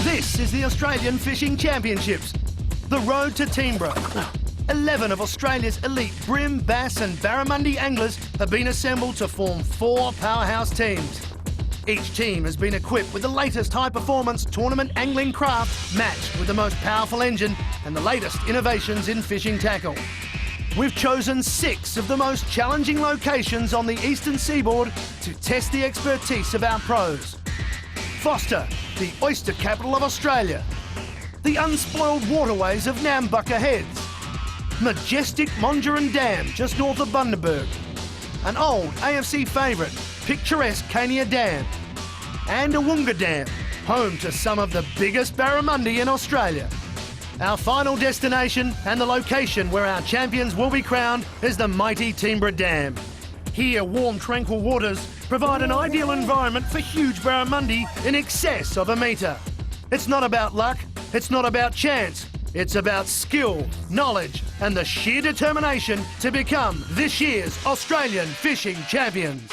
This is the Australian Fishing Championships, the road to Toombra. 11 of Australia's elite brim, bass and barramundi anglers have been assembled to form 4 powerhouse teams. Each team has been equipped with the latest high-performance tournament angling craft matched with the most powerful engine and the latest innovations in fishing tackle. We've chosen 6 of the most challenging locations on the eastern seaboard to test the expertise of our pros. Foster, the oyster capital of Australia. The unspoiled waterways of Nambucca Heads. Majestic Monduran Dam just north of Bundaberg. An old AFC favourite, picturesque Kania Dam. And Awunga Dam, home to some of the biggest barramundi in Australia. Our final destination and the location where our champions will be crowned is the mighty Toombra Dam. Here, warm, tranquil waters provide an ideal environment for huge barramundi in excess of a metre. It's not about luck, it's not about chance, it's about skill, knowledge and the sheer determination to become this year's Australian Fishing Champions.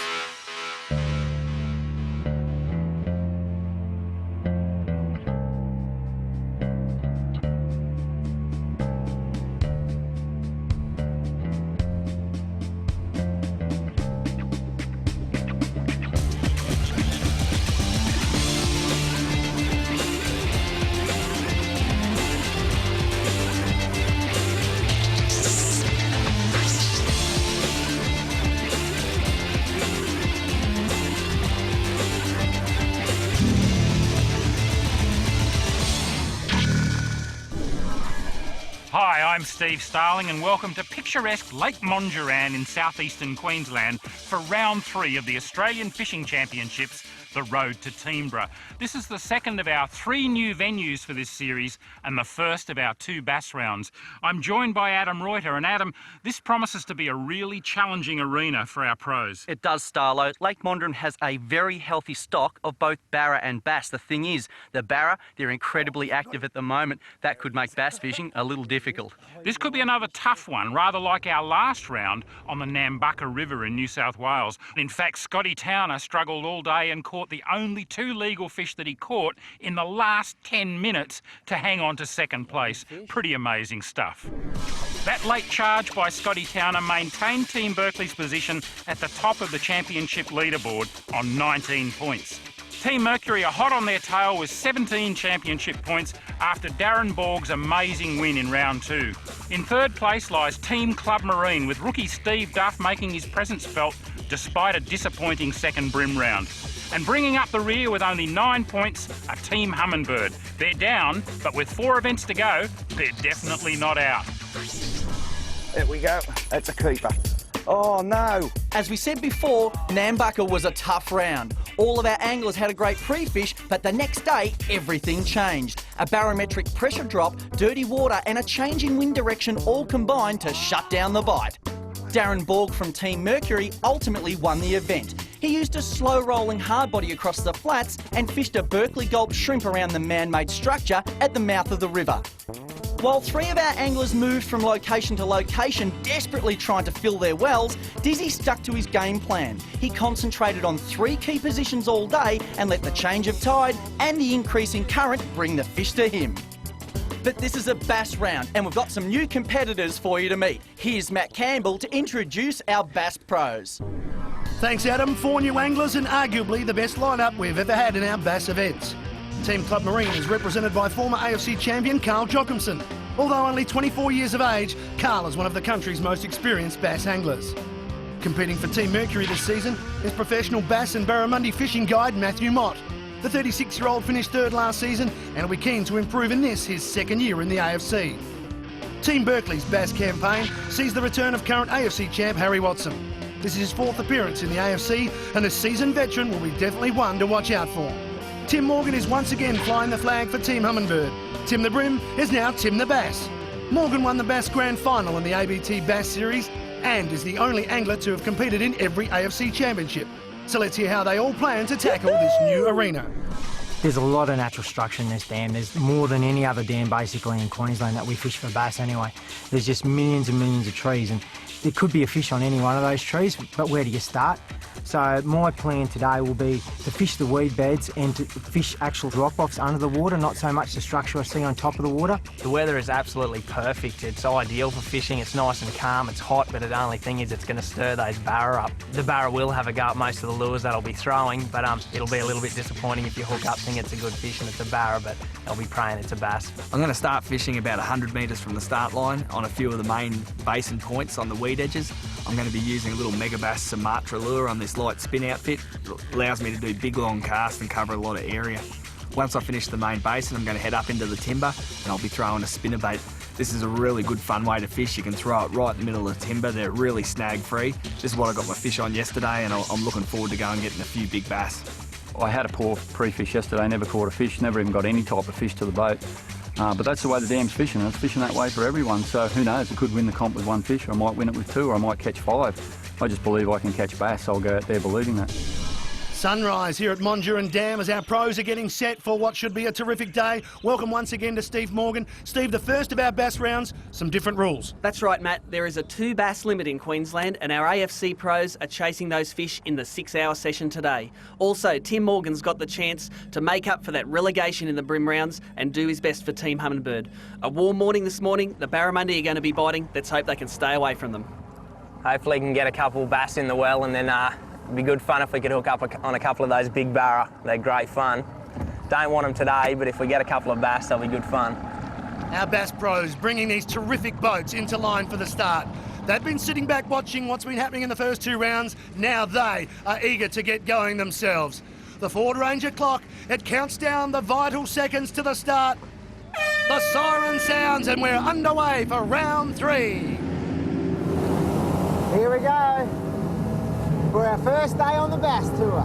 Hi, I'm Steve Starling and welcome to picturesque Lake Monduran in southeastern Queensland for round 3 of the Australian Fishing Championships, the Road to Toombra. This is the second of our 3 new venues for this series and the first of our 2 bass rounds. I'm joined by Adam Reuter, and Adam, this promises to be a really challenging arena for our pros. It does, Starlo. Lake Monduran has a very healthy stock of both barra and bass. The thing is, the barra, they're incredibly active at the moment. That could make bass fishing a little difficult. This could be another tough one, rather like our last round on the Nambucca River in New South Wales. In fact, Scotty Towner struggled all day and caught the only 2 legal fish that he caught in the last 10 minutes to hang on to second place. Pretty amazing stuff. That late charge by Scotty Towner maintained Team Berkley's position at the top of the championship leaderboard on 19 points. Team Mercury are hot on their tail with 17 championship points after Darren Borg's amazing win in round 2. In third place lies Team Club Marine, with rookie Steve Duff making his presence felt despite a disappointing second brim round. And bringing up the rear with only 9 points are Team Humminbird. They're down, but with 4 events to go, they're definitely not out. There we go, that's a keeper. Oh no! As we said before, Nambucca was a tough round. All of our anglers had a great pre-fish, but the next day, everything changed. A barometric pressure drop, dirty water and a change in wind direction all combined to shut down the bite. Darren Borg from Team Mercury ultimately won the event. He used a slow-rolling hardbody across the flats and fished a Berkley gulp shrimp around the man-made structure at the mouth of the river. While 3 of our anglers moved from location to location, desperately trying to fill their wells, Dizzy stuck to his game plan. He concentrated on 3 key positions all day and let the change of tide and the increase in current bring the fish to him. But this is a bass round and we've got some new competitors for you to meet. Here's Matt Campbell to introduce our bass pros. Thanks, Adam. 4 new anglers and arguably the best lineup we've ever had in our bass events. Team Club Marine is represented by former AFC champion Carl Jocumsen. Although only 24 years of age, Carl is one of the country's most experienced bass anglers. Competing for Team Mercury this season is professional bass and barramundi fishing guide Matthew Mott. The 36-year-old finished 3rd last season and will be keen to improve in this, his 2nd year in the AFC. Team Berkley's bass campaign sees the return of current AFC champ Harry Watson. This is his 4th appearance in the AFC and a seasoned veteran will be definitely one to watch out for. Tim Morgan is once again flying the flag for Team Humminbird. Tim the Brim is now Tim the Bass. Morgan won the Bass Grand Final in the ABT Bass Series and is the only angler to have competed in every AFC championship. So let's hear how they all plan to tackle this new arena. There's a lot of natural structure in this dam. There's more than any other dam basically in Queensland that we fish for bass anyway. There's just millions and millions of trees and there could be a fish on any one of those trees, but where do you start? So my plan today will be to fish the weed beds and to fish actual drop-offs under the water, not so much the structure I see on top of the water. The weather is absolutely perfect. It's ideal for fishing. It's nice and calm. It's hot, but the only thing is it's going to stir those barra up. The barra will have a go at most of the lures that I'll be throwing, but it'll be a little bit disappointing if you hook up, think it's a good fish and it's a barra, but they'll be praying it's a bass. I'm going to start fishing about 100 metres from the start line on a few of the main basin points on the weed edges. I'm going to be using a little Mega Bass Sumatra lure on this light spin outfit. It allows me to do big long casts and cover a lot of area. Once I finish the main basin, I'm going to head up into the timber and I'll be throwing a spinnerbait. This is a really good fun way to fish. You can throw it right in the middle of the timber. They're really snag free. This is what I got my fish on yesterday and I'm looking forward to going and getting a few big bass. I had a poor pre-fish yesterday, never caught a fish, never even got any type of fish to the boat. But that's the way the dam's fishing, and it's fishing that way for everyone. So who knows, I could win the comp with one fish, or I might win it with two, or I might catch five. I just believe I can catch bass, so I'll go out there believing that. Sunrise here at Monduran Dam as our pros are getting set for what should be a terrific day. Welcome once again to Steve Morgan. Steve, the first of our bass rounds, some different rules. That's right, Matt. There is a 2 bass limit in Queensland and our AFC pros are chasing those fish in the 6-hour session today. Also, Tim Morgan's got the chance to make up for that relegation in the Brim rounds and do his best for Team Humminbird. A warm morning this morning, the barramundi are going to be biting. Let's hope they can stay away from them. Hopefully we can get a couple bass in the well, and then it'd be good fun if we could hook up on a couple of those big barra. They're great fun. Don't want them today, but if we get a couple of bass, they'll be good fun. Our bass pros bringing these terrific boats into line for the start. They've been sitting back watching what's been happening in the first 2 rounds. Now they are eager to get going themselves. The Ford Ranger clock, it counts down the vital seconds to the start. The siren sounds and we're underway for round 3. Here we go for our first day on the bass tour.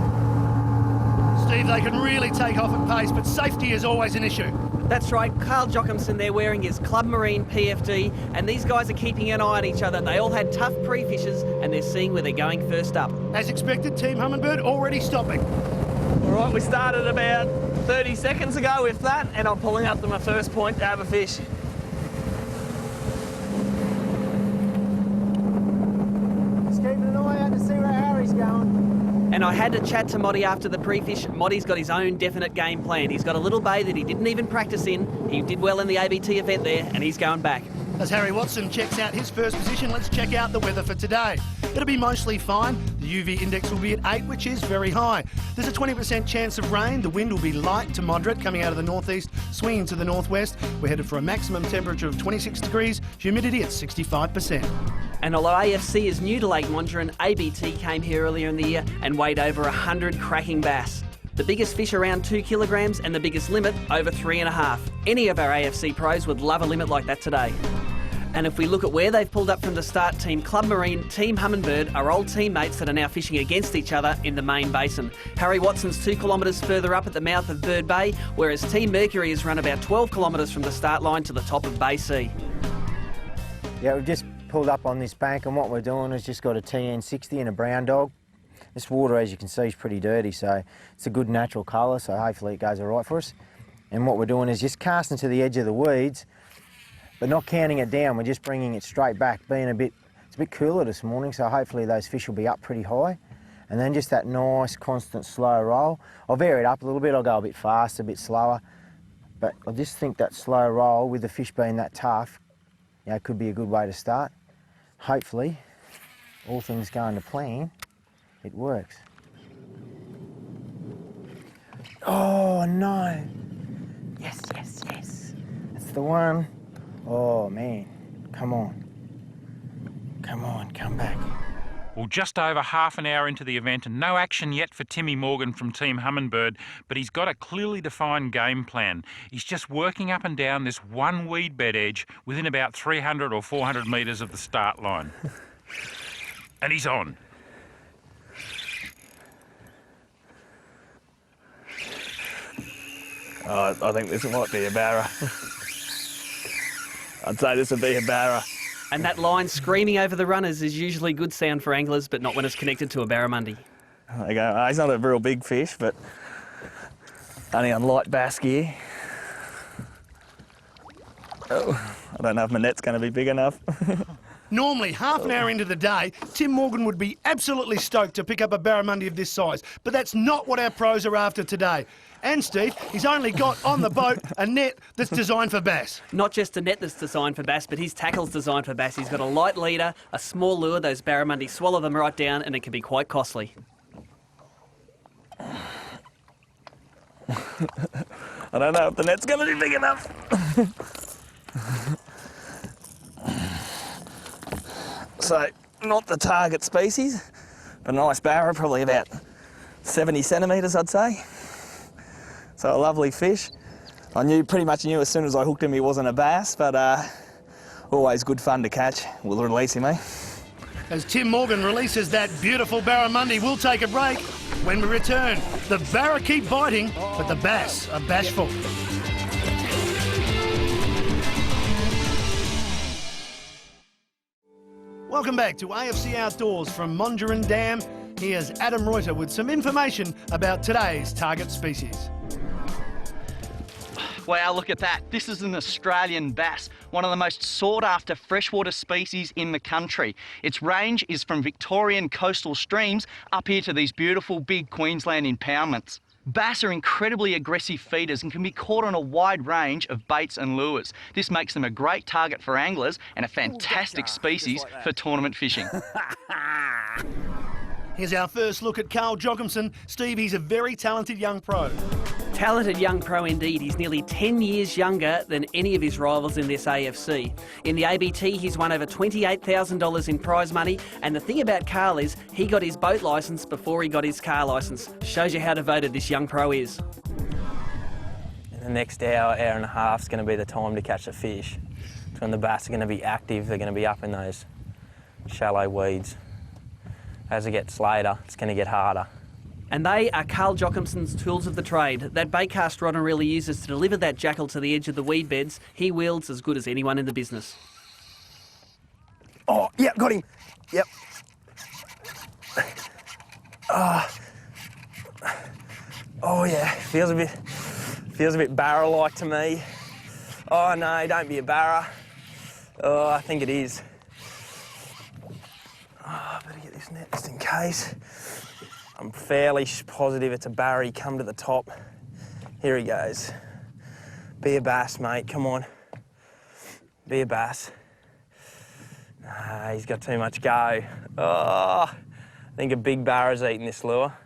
Steve, they can really take off at pace, but safety is always an issue. That's right, Carl Jocumsen there wearing his Club Marine PFD, and these guys are keeping an eye on each other. They all had tough pre-fishes and they're seeing where they're going first up. As expected, Team Humminbird already stopping. All right, we started about 30 seconds ago with that, and I'm pulling up to my first point to have a fish. Just keeping an eye out to see where Harry's going. And I had to chat to Motty after the pre-fish. Motty's got his own definite game plan. He's got a little bay that he didn't even practice in. He did well in the ABT event there, and he's going back. As Harry Watson checks out his first position, let's check out the weather for today. It'll be mostly fine. The UV index will be at 8, which is very high. There's a 20% chance of rain. The wind will be light to moderate, coming out of the northeast, swinging to the northwest. We're headed for a maximum temperature of 26 degrees, humidity at 65%. And although AFC is new to Lake Monduran, ABT came here earlier in the year and weighed over 100 cracking bass. The biggest fish around 2 kilograms and the biggest limit over 3.5. Any of our AFC pros would love a limit like that today. And if we look at where they've pulled up from the start, Team Club Marine, Team Humminbird are old teammates that are now fishing against each other in the main basin. Harry Watson's 2 kilometres further up at the mouth of Bird Bay, whereas Team Mercury has run about 12 kilometres from the start line to the top of Bay C. Yeah, we've just pulled up on this bank and what we're doing is just got a TN60 and a brown dog. This water, as you can see, is pretty dirty, so it's a good natural colour, so hopefully it goes all right for us. And what we're doing is just casting to the edge of the weeds, but not counting it down, we're just bringing it straight back, it's a bit cooler this morning, so hopefully those fish will be up pretty high. And then just that nice, constant, slow roll. I'll vary it up a little bit, I'll go a bit faster, a bit slower, but I just think that slow roll, with the fish being that tough, you know, could be a good way to start. Hopefully, all things going to plan, it works. Oh no! Yes, yes, yes. That's the one. Oh man, come on. Come on, come back. Well, just over half an hour into the event and no action yet for Timmy Morgan from Team Humminbird, but he's got a clearly defined game plan. He's just working up and down this one weed bed edge within about 300 or 400 metres of the start line. And he's on. Oh, I think this might be a barra. I'd say this would be a barra. And that line screaming over the runners is usually good sound for anglers, but not when it's connected to a barramundi. There you go. He's not a real big fish, but only on light bass gear. Oh, I don't know if my net's going to be big enough. Normally, half an hour into the day, Tim Morgan would be absolutely stoked to pick up a barramundi of this size, but that's not what our pros are after today. And Steve, he's only got on the boat a net that's designed for bass. Not just a net that's designed for bass, but his tackle's designed for bass. He's got a light leader, a small lure, those barramundi swallow them right down, and it can be quite costly. I don't know if the net's going to be big enough. So, not the target species, but a nice barra, probably about 70 centimetres, I'd say. So a lovely fish. I pretty much knew as soon as I hooked him he wasn't a bass, but always good fun to catch. We'll release him, eh? As Tim Morgan releases that beautiful barramundi, we'll take a break. When we return, the barra keep biting, but the bass are bashful. Welcome back to AFC Outdoors from Monduran Dam. Here's Adam Reuter with some information about today's target species. Wow, look at that. This is an Australian bass, one of the most sought-after freshwater species in the country. Its range is from Victorian coastal streams up here to these beautiful big Queensland impoundments. Bass are incredibly aggressive feeders and can be caught on a wide range of baits and lures. This makes them a great target for anglers and a fantastic species for tournament fishing. Here's our first look at Carl Jocumsen. Steve, he's a very talented young pro. Talented young pro indeed. He's nearly 10 years younger than any of his rivals in this AFC. In the ABT, he's won over $28,000 in prize money. And the thing about Carl is he got his boat licence before he got his car licence. Shows you how devoted this young pro is. In the next hour, hour and a half is going to be the time to catch the fish. It's when the bass are going to be active. They're going to be up in those shallow weeds. As it gets later, it's going to get harder. And they are Carl Jocumsen's tools of the trade. That baitcast Ronner really uses to deliver that jackal to the edge of the weed beds. He wields as good as anyone in the business. Oh, yeah, got him. Yep. Oh yeah, feels a bit barra-like to me. Oh no, don't be a barra. Oh, I think it is. Oh, better get this net just in case. I'm fairly positive it's a barra. Come to the top. Here he goes. Be a bass, mate. Come on. Be a bass. He's got too much go. Oh, I think a big barra's eating this lure.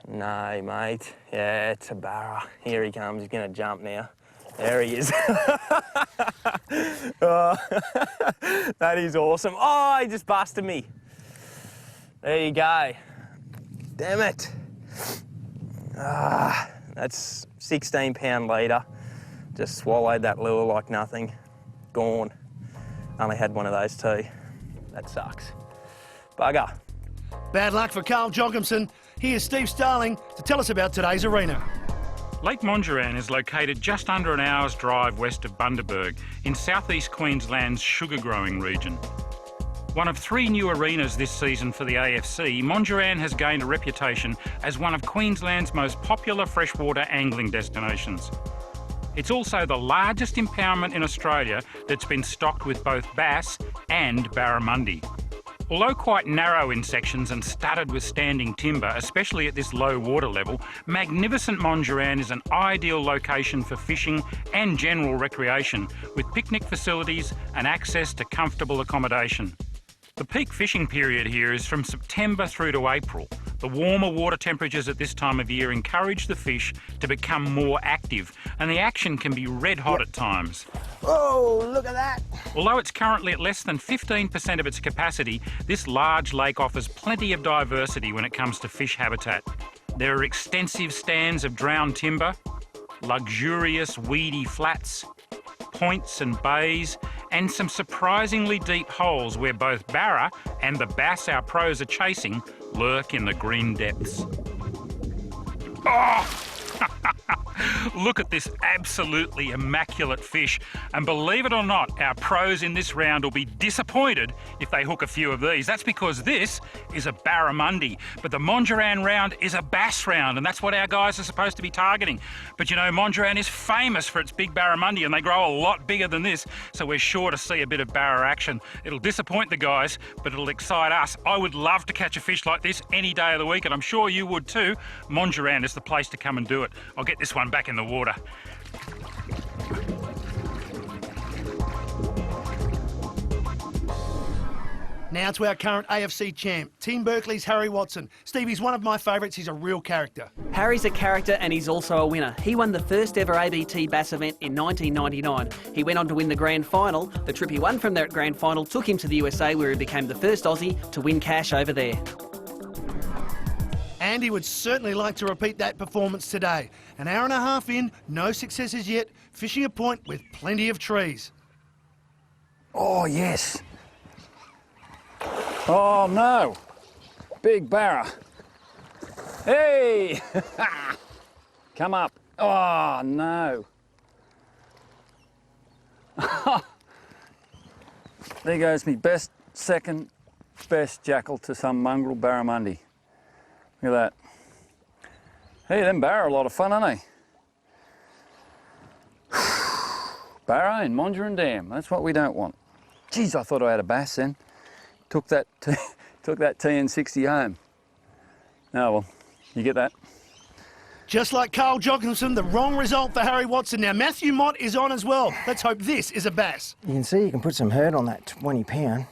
No, mate. Yeah, it's a barra. Here he comes. He's going to jump now. There he is. Oh, that is awesome. Oh, he just busted me. There you go. Damn it. That's 16-pound leader. Just swallowed that lure like nothing. Gone. Only had one of those too. That sucks. Bugger. Bad luck for Carl Jocumsen. Here's Steve Starling to tell us about today's arena. Lake Monduran is located just under an hour's drive west of Bundaberg in southeast Queensland's sugar-growing region. One of 3 new arenas this season for the AFC, Monduran has gained a reputation as one of Queensland's most popular freshwater angling destinations. It's also the largest impoundment in Australia that's been stocked with both bass and barramundi. Although quite narrow in sections and studded with standing timber, especially at this low water level, magnificent Monduran is an ideal location for fishing and general recreation, with picnic facilities and access to comfortable accommodation. The peak fishing period here is from September through to April. The warmer water temperatures at this time of year encourage the fish to become more active, and the action can be red hot at times. Oh, look at that. Although it's currently at less than 15% of its capacity, this large lake offers plenty of diversity when it comes to fish habitat. There are extensive stands of drowned timber, luxurious weedy flats, points and bays, and some surprisingly deep holes where both barra and the bass our pros are chasing lurk in the green depths. Oh! Look at this absolutely immaculate fish. And believe it or not, our pros in this round will be disappointed if they hook a few of these. That's because this is a barramundi, but the Monduran round is a bass round, and that's what our guys are supposed to be targeting. But you know, Monduran is famous for its big barramundi, and they grow a lot bigger than this, so we're sure to see a bit of barra action. It'll disappoint the guys, but it'll excite us. I would love to catch a fish like this any day of the week, and I'm sure you would too. Monduran is the place to come and do it. I'll get this one back in the water. Now to our current AFC champ, Team Berkley's Harry Watson. Stevie's one of my favourites. He's a real character. Harry's a character and he's also a winner. He won the first ever ABT Bass event in 1999. He went on to win the grand final. The trip he won from that grand final took him to the USA, where he became the first Aussie to win cash over there. And he would certainly like to repeat that performance today. An hour and a half in, no successes yet, fishing a point with plenty of trees. Oh, yes. Oh, no. Big barra. Hey! Come up. Oh, no. There goes me second best jackal to some mongrel barramundi. Look at that. Hey, them barra are a lot of fun, aren't they? Barra in Monduran Dam. That's what we don't want. Geez, I thought I had a bass then. Took that TN60 home. Oh, well, you get that. Just like Carl Jocumsen, the wrong result for Harry Watson. Now, Matthew Mott is on as well. Let's hope this is a bass. You can see you can put some hurt on that 20 pound.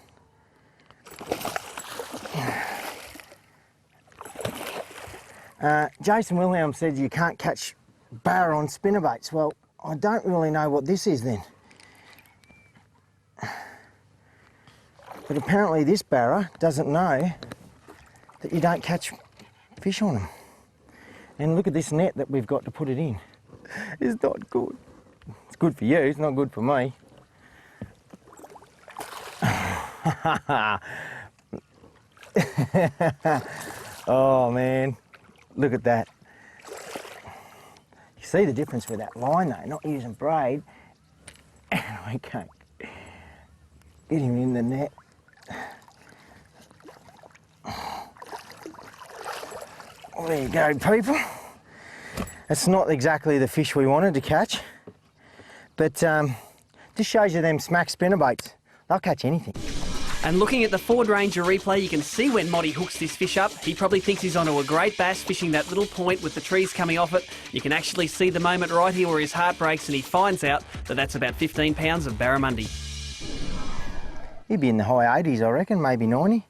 Jason Wilhelm said you can't catch barra on spinnerbaits. Well, I don't really know what this is then. But apparently this barra doesn't know that you don't catch fish on them. And look at this net that we've got to put it in. It's not good. It's good for you, it's not good for me. Oh man, look at that. You see the difference with that line though, not using braid. And I can't get him in the net. Well, there you go, people. It's not exactly the fish we wanted to catch, but just shows you them smack spinnerbaits. They'll catch anything. And looking at the Ford Ranger replay, you can see when Motty hooks this fish up. He probably thinks he's onto a great bass, fishing that little point with the trees coming off it. You can actually see the moment right here where his heart breaks and he finds out that that's about 15 pounds of barramundi. He'd be in the high 80s, I reckon, maybe 90.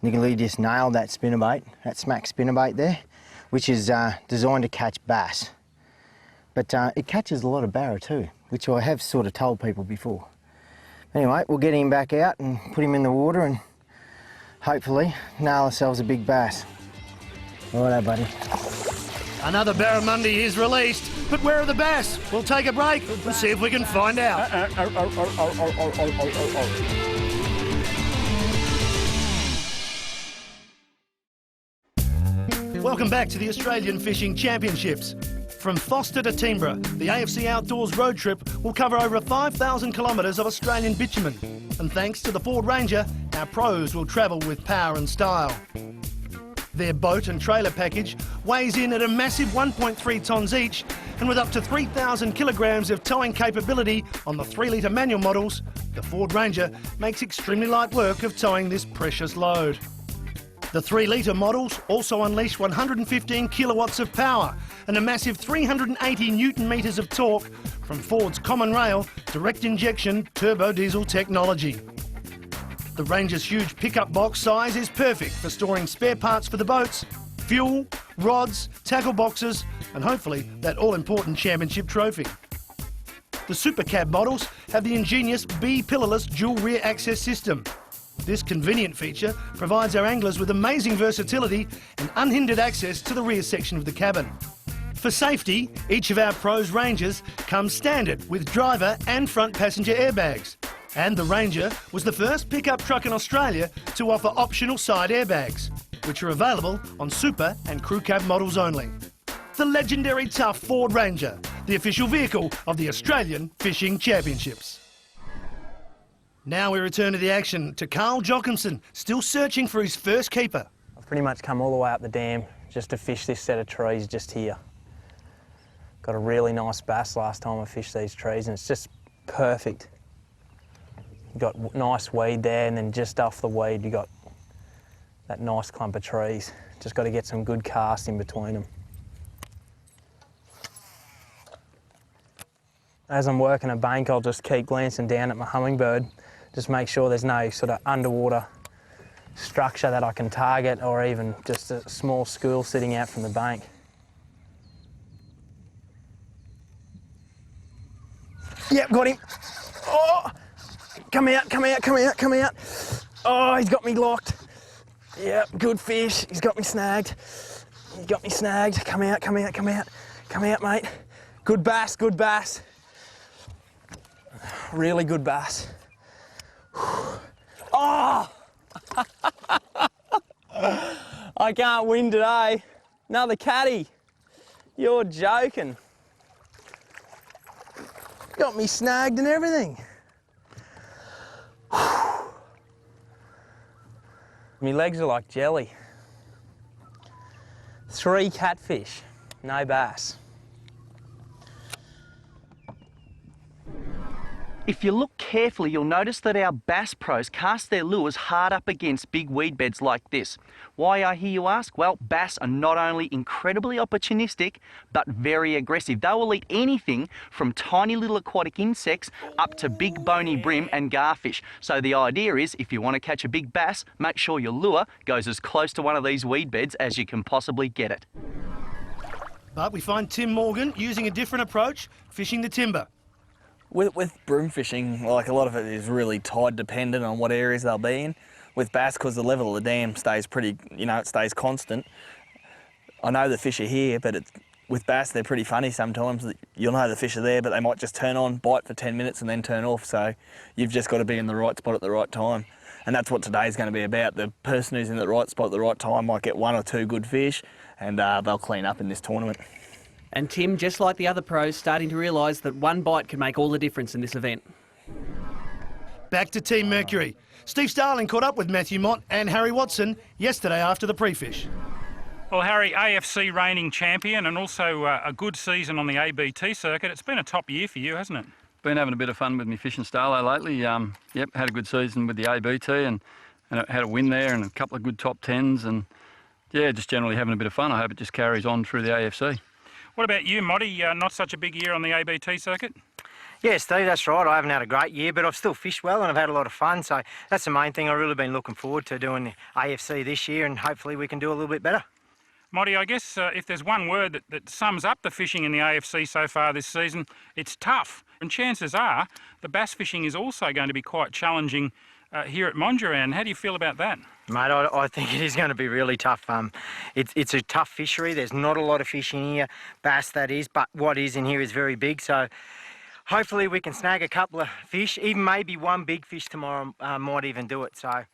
Niggly just nailed that spinnerbait, that smack spinnerbait there, which is designed to catch bass. But it catches a lot of barra too, which I have sort of told people before. Anyway, we'll get him back out and put him in the water and hopefully nail ourselves a big bass. Righto, buddy. Another barramundi is released, but where are the bass? We'll take a break and see if we can find out. Welcome back to the Australian Fishing Championships. From Foster to Toombra, the AFC Outdoors road trip will cover over 5,000 kilometres of Australian bitumen. And thanks to the Ford Ranger, our pros will travel with power and style. Their boat and trailer package weighs in at a massive 1.3 tonnes each, and with up to 3,000 kilograms of towing capability on the 3-litre manual models, the Ford Ranger makes extremely light work of towing this precious load. The 3-litre models also unleash 115 kilowatts of power and a massive 380 newton metres of torque from Ford's common rail direct injection turbo diesel technology. The Ranger's huge pickup box size is perfect for storing spare parts for the boats, fuel, rods, tackle boxes and hopefully that all-important championship trophy. The Super Cab models have the ingenious B-pillarless dual rear access system. This convenient feature provides our anglers with amazing versatility and unhindered access to the rear section of the cabin. For safety, each of our Pros Rangers comes standard with driver and front passenger airbags. And the Ranger was the first pickup truck in Australia to offer optional side airbags, which are available on Super and Crew Cab models only. the legendary tough Ford Ranger, the official vehicle of the Australian Fishing Championships. Now we return to the action to Carl Jocumsen, still searching for his first keeper. I've pretty much come all the way up the dam just to fish this set of trees just here. Got a really nice bass last time I fished these trees and it's just perfect. You've got nice weed there and then just off the weed you got that nice clump of trees. Just got to get some good cast in between them. As I'm working a bank, I'll just keep glancing down at my Humminbird, just make sure there's no sort of underwater structure that I can target or even just a small school sitting out from the bank. Yep, got him. Oh, come out, come out, come out, come out. Oh, he's got me locked. Yep, good fish. He's got me snagged. He got me snagged. Come out, come out, come out. Come out, mate. Good bass, good bass. Really good bass. Oh! I can't win today. Another caddy. You're joking. Got me snagged and everything. My legs are like jelly. 3 catfish, no bass. If you look carefully, you'll notice that our bass pros cast their lures hard up against big weed beds like this. Why, I hear you ask? Well, bass are not only incredibly opportunistic, but very aggressive. They will eat anything from tiny little aquatic insects up to big bony brim and garfish. So the idea is, if you want to catch a big bass, make sure your lure goes as close to one of these weed beds as you can possibly get it. But we find Tim Morgan using a different approach, fishing the timber. With broom fishing, like a lot of it is really tide dependent on what areas they'll be in. With bass, because the level of the dam stays pretty, it stays constant. I know the fish are here, but with bass, they're pretty funny sometimes. You'll know the fish are there, but they might just turn on, bite for 10 minutes and then turn off. So you've just got to be in the right spot at the right time. And that's what today's going to be about. The person who's in the right spot at the right time might get 1 or 2 good fish and they'll clean up in this tournament. And Tim, just like the other pros, starting to realise that one bite can make all the difference in this event. Back to Team Mercury. Steve Starling caught up with Matthew Mott and Harry Watson yesterday after the pre-fish. Well, Harry, AFC reigning champion and also a good season on the ABT circuit. It's been a top year for you, hasn't it? Been having a bit of fun with me fishing Starlo lately. Yep, had a good season with the ABT and had a win there and a couple of good top 10s and yeah, just generally having a bit of fun. I hope it just carries on through the AFC. What about you, Motty? Not such a big year on the ABT circuit? Yeah, Steve, that's right. I haven't had a great year, but I've still fished well and I've had a lot of fun. So that's the main thing. I've really been looking forward to doing the AFC this year and hopefully we can do a little bit better. Motty, I guess if there's one word that sums up the fishing in the AFC so far this season, it's tough. And chances are the bass fishing is also going to be quite challenging here at Monduran. How do you feel about that? Mate, I think it is going to be really tough. It's a tough fishery. There's not a lot of fish in here, bass that is, but what is in here is very big. So hopefully we can snag a couple of fish, even maybe 1 big fish tomorrow might even do it. So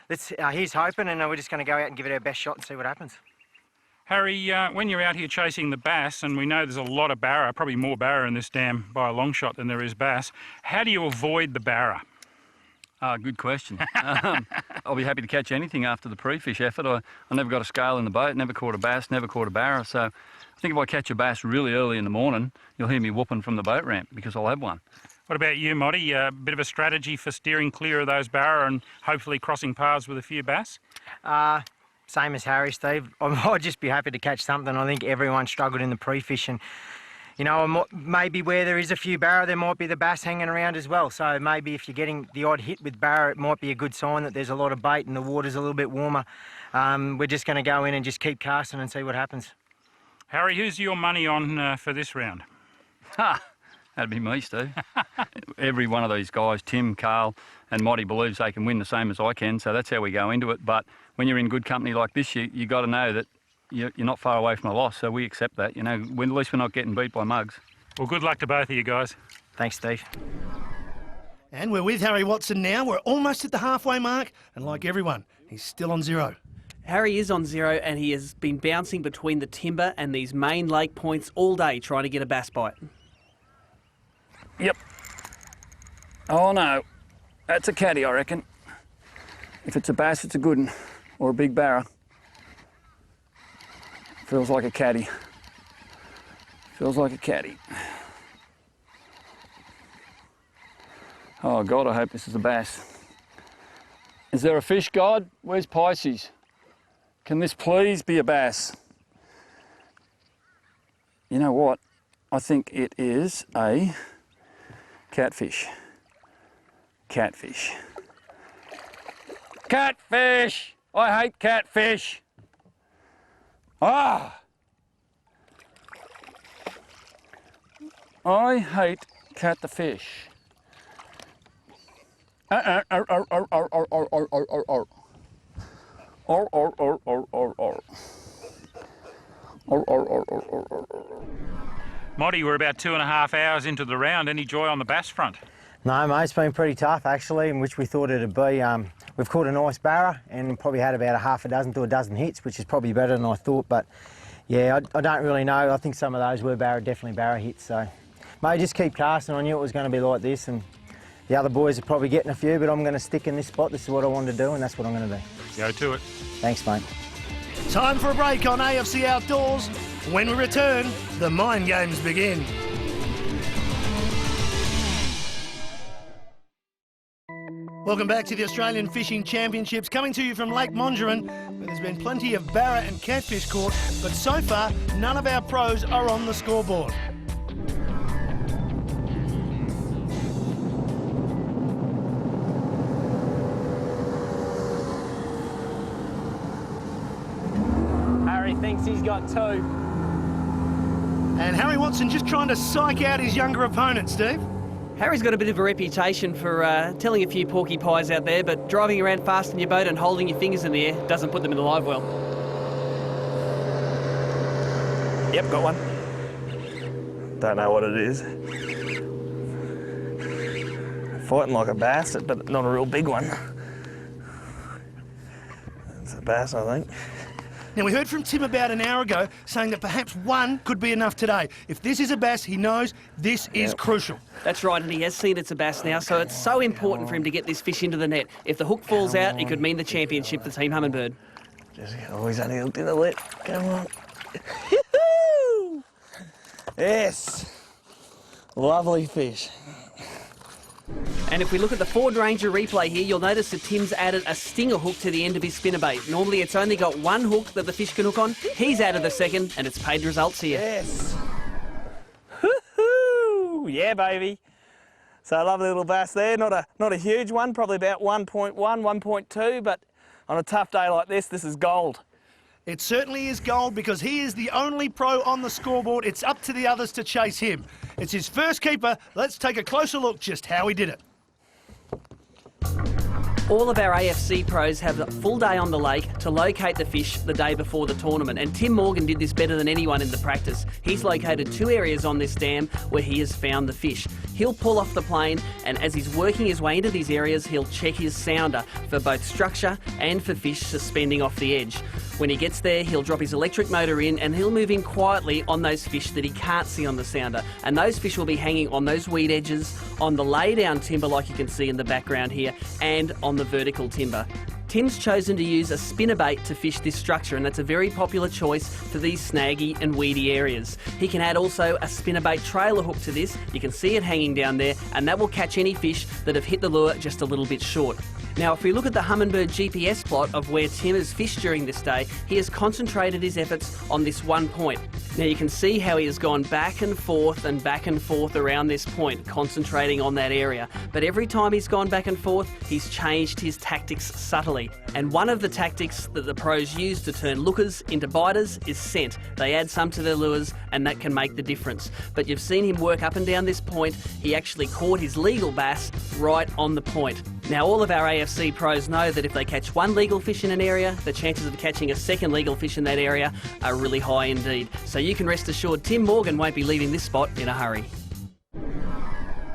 here's hoping, and we're just going to go out and give it our best shot and see what happens. Harry, when you're out here chasing the bass, and we know there's a lot of barra, probably more barra in this dam by a long shot than there is bass, how do you avoid the barra? Good question. I'll be happy to catch anything after the pre-fish effort. I never got a scale in the boat, never caught a bass, never caught a barra. So I think if I catch a bass really early in the morning, you'll hear me whooping from the boat ramp because I'll have one. What about you, Motty? A bit of a strategy for steering clear of those barra and hopefully crossing paths with a few bass? Same as Harry, Steve. I'd just be happy to catch something. I think everyone struggled in the pre-fish and maybe where there is a few barra, there might be the bass hanging around as well. So maybe if you're getting the odd hit with barra, it might be a good sign that there's a lot of bait and the water's a little bit warmer. We're just going to go in and just keep casting and see what happens. Harry, who's your money on for this round? That'd be me, Steve. Every one of these guys, Tim, Carl and Motty, believes they can win the same as I can, so that's how we go into it. But when you're in good company like this, you got to know that you're not far away from a loss, so we accept that. At least we're not getting beat by mugs. Well, good luck to both of you guys. Thanks, Steve. And we're with Harry Watson now. We're almost at the halfway mark, and like everyone, he's still on 0. Harry is on zero and he has been bouncing between the timber and these main lake points all day trying to get a bass bite. Yep. Oh no, that's a catty, I reckon. If it's a bass, it's a good one, or a big barra. Feels like a catty. Feels like a catty. Oh God, I hope this is a bass. Is there a fish, God? Where's Pisces? Can this please be a bass? You know what? I think it is a catfish. Catfish. Catfish! I hate catfish. Ah! I hate cat the fish. Motty, we're about 2.5 hours into the round. Any joy on the bass front? No, mate, it's been pretty tough actually, in which we thought it'd be. We've caught a nice barra and probably had about a half a dozen to a dozen hits, which is probably better than I thought. But yeah, I don't really know. I think some of those were definitely barra hits. So, mate, just keep casting. I knew it was going to be like this, and the other boys are probably getting a few, but I'm going to stick in this spot. This is what I wanted to do, and that's what I'm going to do. Go to it. Thanks, mate. Time for a break on AFC Outdoors. When we return, the mind games begin. Welcome back to the Australian Fishing Championships, coming to you from Lake Monduran, where there's been plenty of barra and catfish caught, but so far, none of our pros are on the scoreboard. Harry thinks he's got 2. And Harry Watson just trying to psych out his younger opponent, Steve. Harry's got a bit of a reputation for telling a few porky pies out there, but driving around fast in your boat and holding your fingers in the air doesn't put them in the live well. Yep, got one. Don't know what it is. Fighting like a bass, but not a real big one. It's a bass, I think. Now, we heard from Tim about an hour ago saying that perhaps one could be enough today. If this is a bass, he knows this is crucial. That's right, and he has seen it's a bass now, so it's so important for him to get this fish into the net. If the hook falls out, it could mean the championship for Team Humminbird. He's only hooked in the lip. Come on. Yes. Lovely fish. And if we look at the Ford Ranger replay here, you'll notice that Tim's added a stinger hook to the end of his spinnerbait. Normally it's only got one hook that the fish can hook on. He's added the second, and it's paid results here. Yes. Woohoo! Yeah, baby. So a lovely little bass there. Not a huge one, probably about 1.1, 1.2, but on a tough day like this is gold. It certainly is gold because he is the only pro on the scoreboard. It's up to the others to chase him. It's his first keeper. Let's take a closer look just how he did it. All of our AFC pros have a full day on the lake to locate the fish the day before the tournament, and Tim Morgan did this better than anyone in the practice. He's located 2 areas on this dam where he has found the fish. He'll pull off the plane, and as he's working his way into these areas, he'll check his sounder for both structure and for fish suspending off the edge. When he gets there, he'll drop his electric motor in and he'll move in quietly on those fish that he can't see on the sounder. And those fish will be hanging on those weed edges, on the lay-down timber like you can see in the background here, and on the vertical timber. Tim's chosen to use a spinnerbait to fish this structure, and that's a very popular choice for these snaggy and weedy areas. He can add also a spinnerbait trailer hook to this. You can see it hanging down there, and that will catch any fish that have hit the lure just a little bit short. Now, if we look at the Humminbird GPS plot of where Tim has fished during this day, he has concentrated his efforts on this one point. Now, you can see how he has gone back and forth around this point, concentrating on that area. But every time he's gone back and forth, he's changed his tactics subtly. And one of the tactics that the pros use to turn lookers into biters is scent. They add some to their lures, and that can make the difference. But you've seen him work up and down this point. He actually caught his legal bass right on the point. Now, all of our AFC pros know that if they catch one legal fish in an area, the chances of catching a second legal fish in that area are really high indeed. So you can rest assured Tim Morgan won't be leaving this spot in a hurry.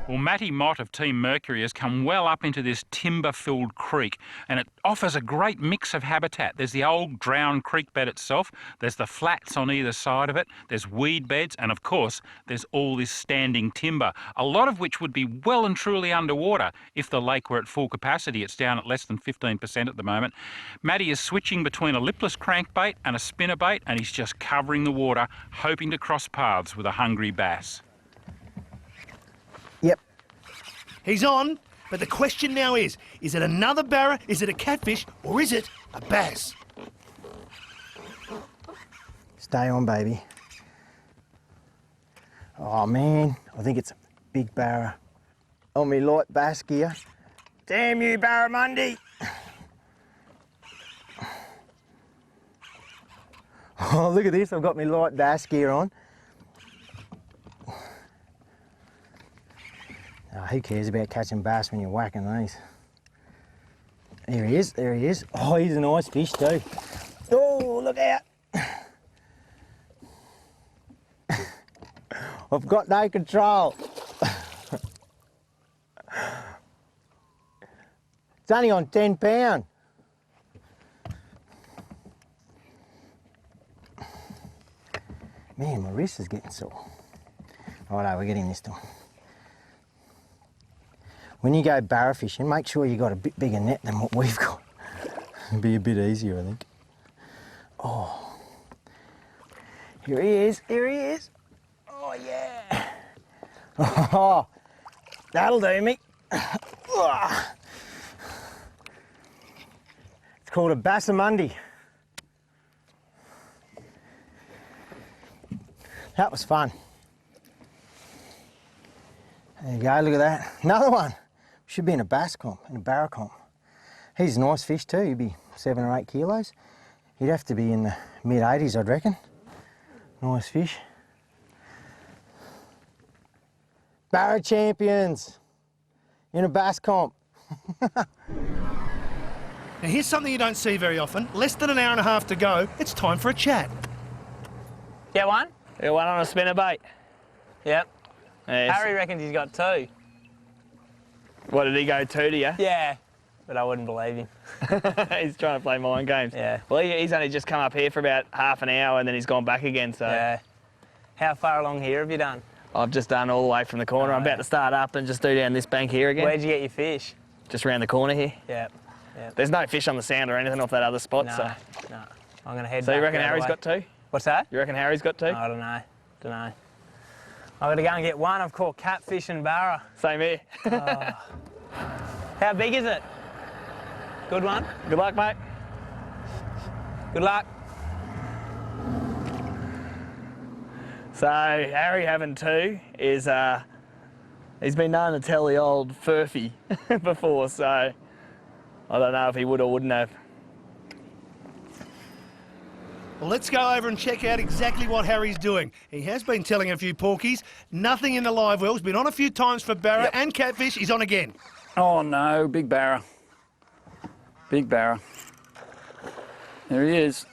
Well, Matty Mott of Team Mercury has come well up into this timber-filled creek, and it offers a great mix of habitat. There's the old drowned creek bed itself, there's the flats on either side of it, there's weed beds, and of course there's all this standing timber, a lot of which would be well and truly underwater if the lake were at full capacity. It's down at less than 15% at the moment. Matty is switching between a lipless crankbait and a spinnerbait, and he's just covering the water, hoping to cross paths with a hungry bass. Yep. He's on, but the question now is it another barra, is it a catfish, or is it a bass? Stay on, baby. Oh man, I think it's a big barra. On me light bass gear. Damn you, barramundi! Oh, look at this, I've got my light bass gear on. Oh, who cares about catching bass when you're whacking these? There he is, there he is. Oh, he's a nice fish too. Oh, look out. I've got no control. It's only on 10 pound. Man, my wrist is getting sore. Righto, we're getting this time. When you go barra fishing, make sure you got a bit bigger net than what we've got. It'll be a bit easier, I think. Oh, here he is, here he is. Oh yeah. Oh, that'll do me. It's called a barramundi. That was fun. There you go, look at that. Another one. Should be in a bass comp, in a barra comp. He's a nice fish too, he'd be 7 or 8 kilos. He'd have to be in the mid-80s, I'd reckon. Nice fish. Barra champions in a bass comp. Now here's something you don't see very often. Less than an hour and a half to go. It's time for a chat. Get one? Got one on a spinnerbait. Yep. Yes. Harry reckons he's got 2. What, did he go 2 to you? Yeah, but I wouldn't believe him. He's trying to play mind games. Yeah. Well, he's only just come up here for about half an hour and then he's gone back again, so... Yeah. How far along here have you done? I've just done all the way from the corner. I'm about to start up and just do down this bank here again. Where'd you get your fish? Just round the corner here. Yep. Yep. There's no fish on the sound or anything off that other spot, No, so... no. I'm going to head So back you reckon the other Harry's way. got 2? What's that? You reckon Harry's got 2? I don't know. Don't know. I've got to go and get one. I've caught catfish and barra. Same here. How big is it? Good one? Good luck, mate. Good luck. So Harry having 2 is, he's been known to tell the old Furphy before, so I don't know if he would or wouldn't have. Well, let's go over and check out exactly what Harry's doing. He has been telling a few porkies. Nothing in the live well. He's been on a few times for barra and catfish. He's on again. Oh no, big barra. Big barra. There he is.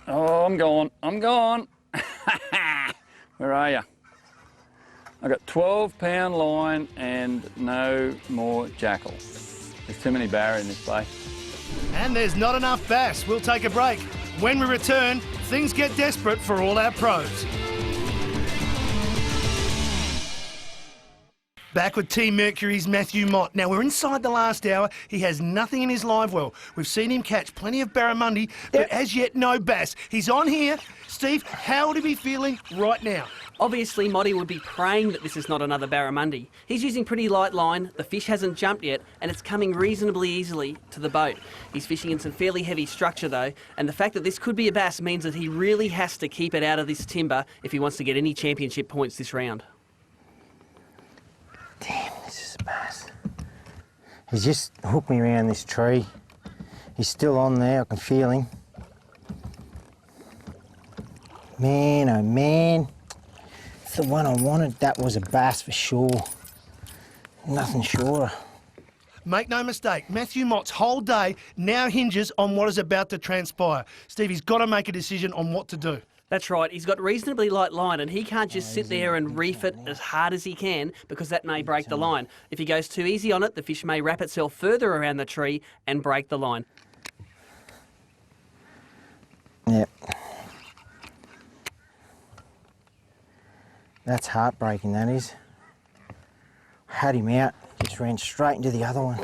Oh, I'm gone. I'm gone. Where are you? I've got 12-pound line and no more jackal. There's too many barra in this place. And there's not enough bass. We'll take a break. When we return, things get desperate for all our pros. Back with Team Mercury's Matthew Mott. Now, we're inside the last hour. He has nothing in his live well. We've seen him catch plenty of barramundi, but as yet, no bass. He's on here. Steve, how would he be feeling right now? Obviously, Motty would be praying that this is not another barramundi. He's using pretty light line, the fish hasn't jumped yet, and it's coming reasonably easily to the boat. He's fishing in some fairly heavy structure though, and the fact that this could be a bass means that he really has to keep it out of this timber if he wants to get any championship points this round. Damn, this is a bass. He's just hooked me around this tree. He's still on there, I can feel him. Man, oh man. It's the one I wanted. That was a bass for sure. Nothing shorter. Make no mistake, Matthew Mott's whole day now hinges on what is about to transpire. Stevie's got to make a decision on what to do. That's right, he's got reasonably light line and he can't just sit there and reef it as hard as he can because that may break the line. If he goes too easy on it, the fish may wrap itself further around the tree and break the line. Yep. That's heartbreaking, that is. Had him out, just ran straight into the other one.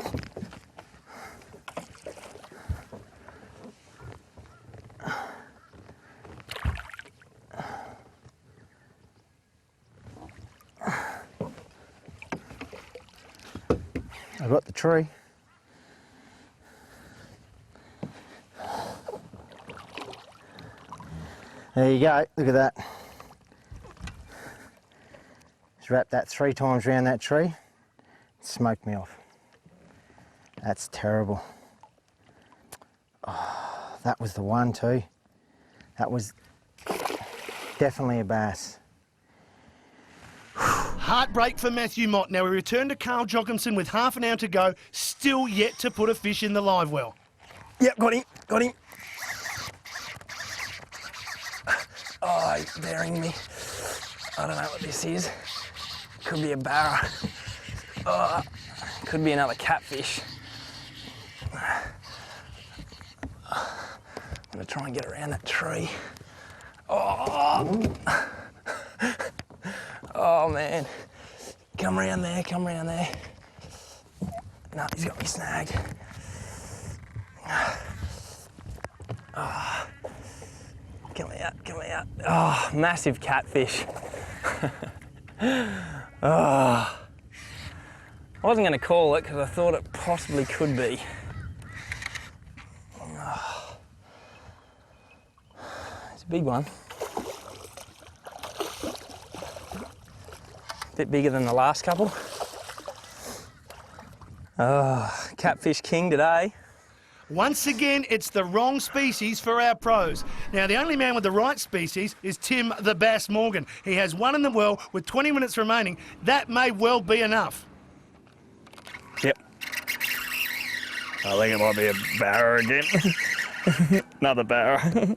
I got the tree. There you go, look at that. Just wrapped that 3 times around that tree. It smoked me off. That's terrible. Oh, that was the one too. That was definitely a bass. Heartbreak for Matthew Mott. Now we return to Carl Jocumsen with half an hour to go, still yet to put a fish in the live well. Yep, got him, got him. Oh, he's daring me. I don't know what this is. Could be a barra. Oh, could be another catfish. I'm gonna try and get around that tree. Oh, oh man. Come around there, come around there. No, he's got me snagged. Oh, come out, come out. Oh, massive catfish. Oh. I wasn't going to call it because I thought it possibly could be. Oh. It's a big one. A bit bigger than the last couple. Oh, catfish king today. Once again, it's the wrong species for our pros. Now, the only man with the right species is Tim the Bass Morgan. He has one in the well with 20 minutes remaining. That may well be enough. Yep. I think it might be a barra again. Another barra.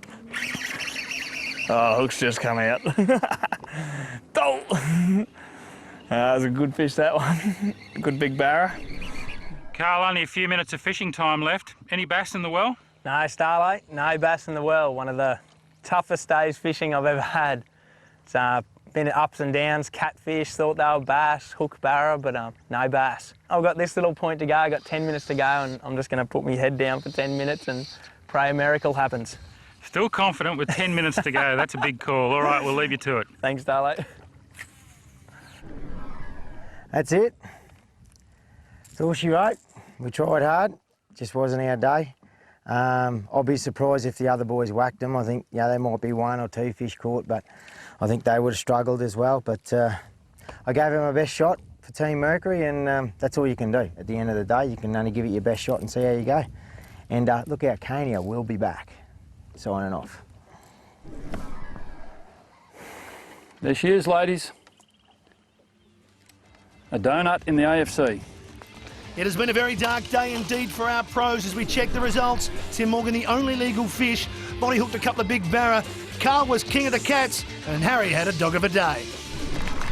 Oh, hook's just come out. Oh! That was a good fish, that one. Good big barra. Carl, only a few minutes of fishing time left. Any bass in the well? No, Starlight, no bass in the well. One of the toughest days fishing I've ever had. It's been ups and downs, catfish, thought they were bass, hook, barra, but no bass. I've got this little point to go, I've got 10 minutes to go, and I'm just going to put my head down for 10 minutes and pray a miracle happens. Still confident with 10 minutes to go. That's a big call. All right, we'll leave you to it. Thanks, Starlight. That's it. That's all she wrote. We tried hard, just wasn't our day. I'll be surprised if the other boys whacked them. I think there might be 1 or 2 fish caught, but I think they would have struggled as well. But I gave it my best shot for Team Mercury, and that's all you can do. At the end of the day, you can only give it your best shot and see how you go. And look out, Kania will be back. Signing off. There she is, ladies. A donut in the AFC. It has been a very dark day indeed for our pros as we check the results. Tim Morgan, the only legal fish. Bonnie hooked a couple of big barra. Carl was king of the cats, and Harry had a dog of a day.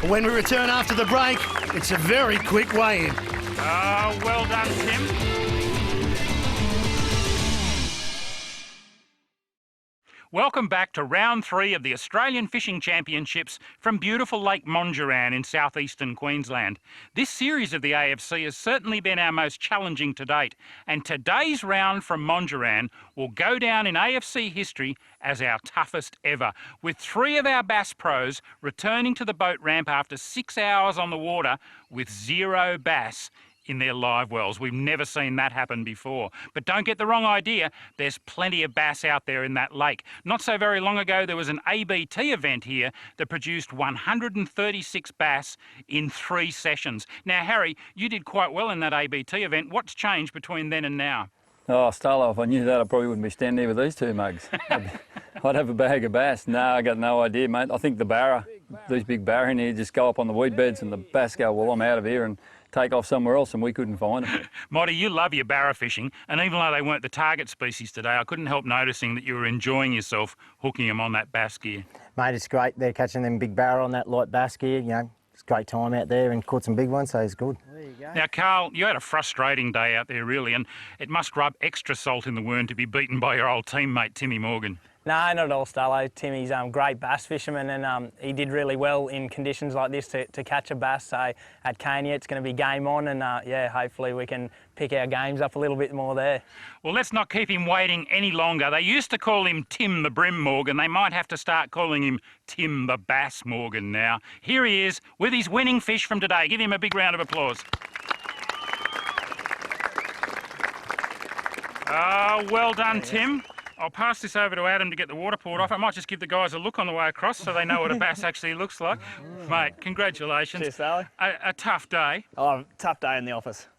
When we return after the break, it's a very quick weigh-in. Oh, well done, Tim. Welcome back to round 3 of the Australian Fishing Championships from beautiful Lake Monduran in southeastern Queensland. This series of the AFC has certainly been our most challenging to date, and today's round from Monduran will go down in AFC history as our toughest ever, with 3 of our bass pros returning to the boat ramp after 6 hours on the water with 0 bass in their live wells. We've never seen that happen before. But don't get the wrong idea, there's plenty of bass out there in that lake. Not so very long ago, there was an ABT event here that produced 136 bass in 3 sessions. Now, Harry, you did quite well in that ABT event. What's changed between then and now? Oh, Starlo, if I knew that, I probably wouldn't be standing here with these 2 mugs. I'd have a bag of bass. No, I got no idea, mate. I think the barra, these big barra in here, just go up on the weed beds and the bass go, well, I'm out of here, and take off somewhere else and we couldn't find them. Motty, you love your barra fishing, and even though they weren't the target species today, I couldn't help noticing that you were enjoying yourself hooking them on that bass gear. Mate, it's great. They're catching them big barra on that light bass gear. You know, it's a great time out there and caught some big ones, so it's good. There you go. Now, Carl, you had a frustrating day out there, really, and it must rub extra salt in the wound to be beaten by your old teammate, Timmy Morgan. No, not at all, Starlo. Timmy's a great bass fisherman, and he did really well in conditions like this to catch a bass. So at Cania, it's going to be game on, and yeah, hopefully we can pick our games up a little bit more there. Well, let's not keep him waiting any longer. They used to call him Tim the Brim Morgan. They might have to start calling him Tim the Bass Morgan now. Here he is with his winning fish from today. Give him a big round of applause. Oh, well done, Tim. I'll pass this over to Adam to get the water poured off. I might just give the guys a look on the way across so they know what a bass actually looks like. Mate, congratulations. Cheers, Sally. A tough day. Oh, tough day in the office.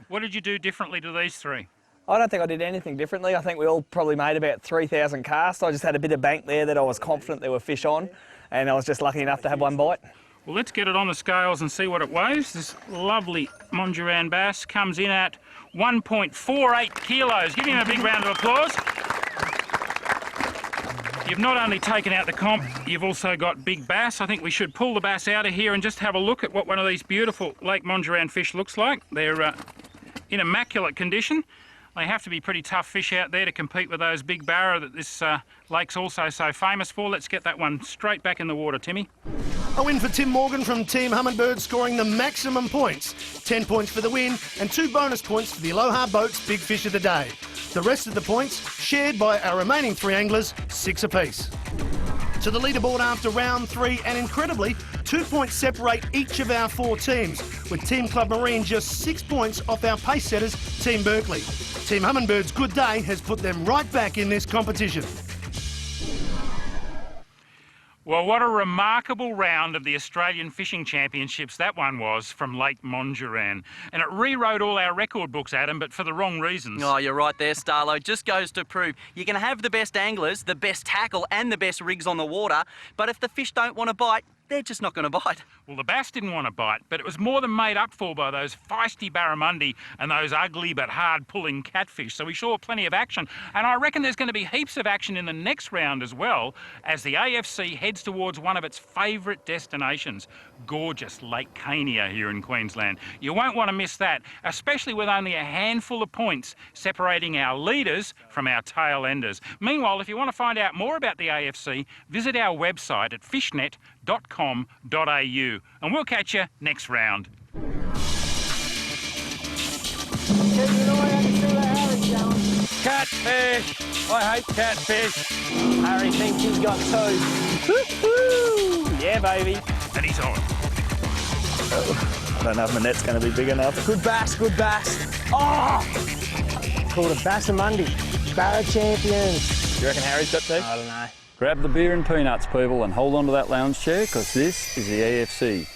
What did you do differently to these three? I don't think I did anything differently. I think we all probably made about 3,000 casts. I just had a bit of bank there that I was confident there were fish on, and I was just lucky enough to have one bite. Well, let's get it on the scales and see what it weighs. This lovely Monduran bass comes in at 1.48 kilos. Give him a big round of applause. You've not only taken out the comp, you've also got big bass. I think we should pull the bass out of here and just have a look at what one of these beautiful Lake Monduran fish looks like. They're in immaculate condition. They have to be pretty tough fish out there to compete with those big barra that this lake's also so famous for. Let's get that one straight back in the water, Timmy. A win for Tim Morgan from Team Humminbird, scoring the maximum points. 10 points for the win and 2 bonus points for the Aloha Boats Big Fish of the Day. The rest of the points shared by our remaining 3 anglers, 6 apiece. To the leaderboard after round 3, and incredibly, 2 points separate each of our 4 teams, with Team Club Marine just 6 points off our pace setters, Team Berkley. Team Humminbird's good day has put them right back in this competition. Well, what a remarkable round of the Australian Fishing Championships that one was from Lake Monduran. And it rewrote all our record books, Adam, but for the wrong reasons. Oh, you're right there, Starlo. Just goes to prove you can have the best anglers, the best tackle and the best rigs on the water, but if the fish don't want to bite, they're just not going to bite. Well, the bass didn't want to bite, but it was more than made up for by those feisty barramundi and those ugly but hard-pulling catfish. So we saw plenty of action. And I reckon there's going to be heaps of action in the next round as well, as the AFC heads towards one of its favourite destinations, gorgeous Lake Cania here in Queensland. You won't want to miss that, especially with only a handful of points separating our leaders from our tail enders. Meanwhile, if you want to find out more about the AFC, visit our website at fishnet.com.au, and we'll catch you next round. Catfish! I hate catfish. Harry thinks he's got 2. Woo-hoo! Yeah, baby. And he's on. I don't know if my net's going to be big enough. Good bass, good bass. Oh! Called a barramundi. Barra champions. Do you reckon Harry's got 2? I don't know. Grab the beer and peanuts, people, and hold on to that lounge chair, because this is the AFC.